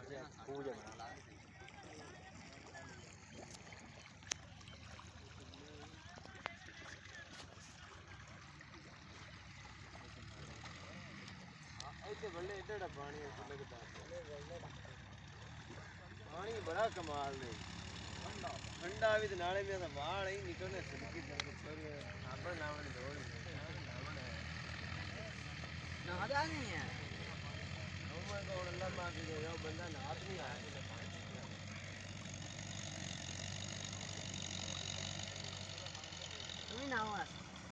से पूजा बना ऐसे बल्ले एड़ा पानी लगता पानी बड़ा कमाल है ठंडा भी तो नाले में तो बाढ़ ही निकलने सड़की छोरी नाबड़ नावन दौड़ नावन है नहाता नहीं है मैं तो अल्लाह माफी दे जाओ बंदा नहात नहीं आया तुम्हें नहाओ